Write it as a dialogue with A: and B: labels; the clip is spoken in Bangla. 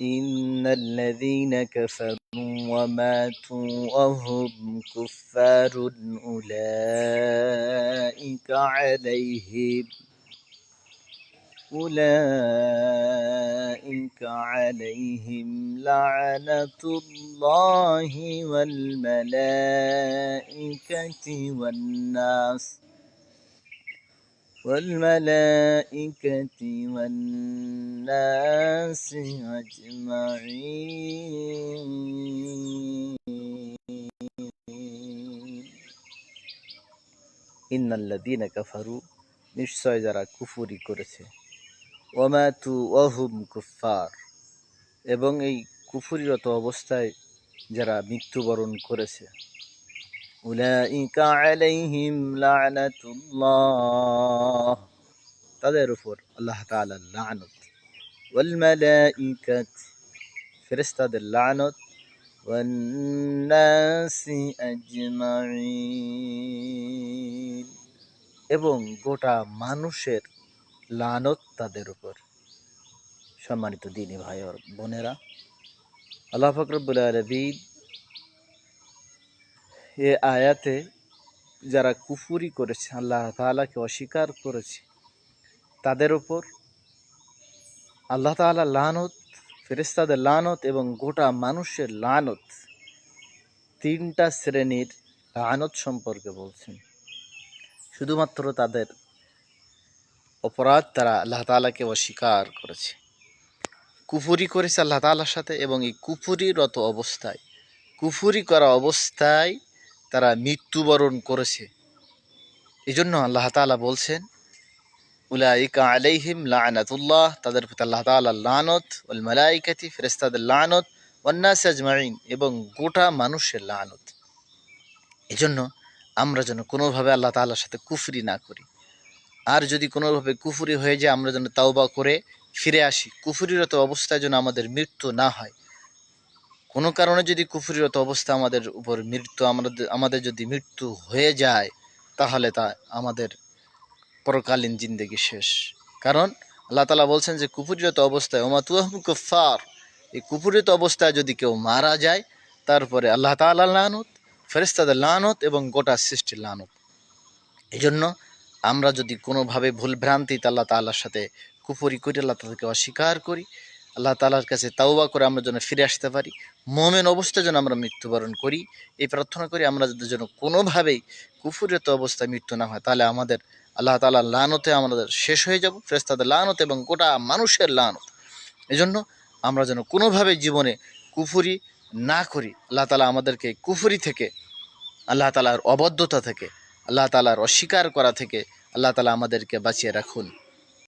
A: ইন্নাল্লাযীনা কাফারু ওয়া মাতু ওয়া হুম কুফফারুন উলাইকা আলাইহিম লা'নাতুল্লাহি ওয়াল মালাইকাতি والناس أجمعين ইন্নাল্লাযীনা কাফারু নিশ্চয় যারা কুফরি করেছে ওয়া মাতু ওয়া হুম কুফফার এবং এই কুফরিরত অবস্থায় যারা মৃত্যুবরণ করেছে উলাইকা আলাইহিম লা'নাতুল্লাহ তাদের উপর আল্লাহ তাআলার লানত ওয়াল মালাইকাত ফেরেশতাদের লানত ওয়ান নাসি আজমাইন এবং গোটা মানুষের লানত তাদের উপর। সম্মানিত দ্বীনী ভাই ও বোনেরা, আল্লাহ পাক রব্বুল আলামিন এই আয়াতে যারা কুফরি করেছে, আল্লাহ তাআলাকে অস্বীকার করেছে, তাদের উপর আল্লাহ তাআলা লানত, ফেরেশতাদের লানত এবং গোটা মানুষের লানত, তিনটা শ্রেণীর লানত সম্পর্কে বলছেন। শুধুমাত্র তাদের অপরাধ, তারা আল্লাহ তাআলাকে অস্বীকার করেছে, কুফরি করেছে আল্লাহ তাআলার সাথে, এবং এই কুফরিরত অবস্থায়, কুফরি করা অবস্থায় তারা মৃত্যুবরণ করেছে। এই জন্য আল্লাহ তাআলা বলছেন উলাইকা আলাইহিম লা'নাতুল্লাহ, তাদের প্রতি আল্লাহ তাআলার লানত, ওয়াল মালাইকাতি ফেরেশতাদের লানত, ওয়ান নাস আজমাইন এবং গোটা মানুষের লানত। এজন্য আমরা যেন কোনোভাবে আল্লাহ তাআলার সাথে কুফরি না করি, আর যদি কোনোভাবে কুফরি হয়ে যায় আমরা যেন তাওবা করে ফিরে আসি। কুফরিরত অবস্থায় যেন আমাদের মৃত্যু না হয়। কোনো কারণে যদি কুফরিরত অবস্থা আমাদের উপর আমাদের যদি মৃত্যু হয়ে যায়, তাহলে তা আমাদের পরকালীন জিন্দেগি শেষ। কারণ আল্লাহ তাআলা বলছেন যে কুফরিরত অবস্থায় ওমা তুহুম কুফফার, এই কুফরিরত অবস্থায় যদি কেউ মারা যায়, তারপরে আল্লাহ তাআলার লানত, ফেরেশতাদের লানত এবং গোটা সৃষ্টির লানত। এই জন্য আমরা যদি কোনোভাবে ভুলভ্রান্তিতে আল্লাহ তাআলার সাথে কুফরি করি, আল্লাহ তাআলাকে অস্বীকার করি, আল্লাহ তাআলার কাছে তাওবা করে আমরা যেন ফিরে আসতে পারি, মুমিন অবস্থায় যেন আমরা মৃত্যুবরণ করি, এই প্রার্থনা করি। আমরা যদি যেন কোনোভাবেই কুফরিরত অবস্থায় মৃত্যু না হয়, তাহলে আমাদের আল্লাহ তাআলার লানতে আমাদের শেষ হয়ে যাব, ফেরেশতাদের লানত এবং গোটা মানুষের লানত। এজন্য আমরা যেন কোনোভাবে জীবনে কুফরি না করি। আল্লাহ তাআলা আমাদেরকে কুফরি থেকে, আল্লাহ তাআলার অবদ্ধতা থেকে, আল্লাহ তাআলার অস্বীকার করা থেকে আল্লাহ তাআলা আমাদেরকে বাঁচিয়ে রাখুন।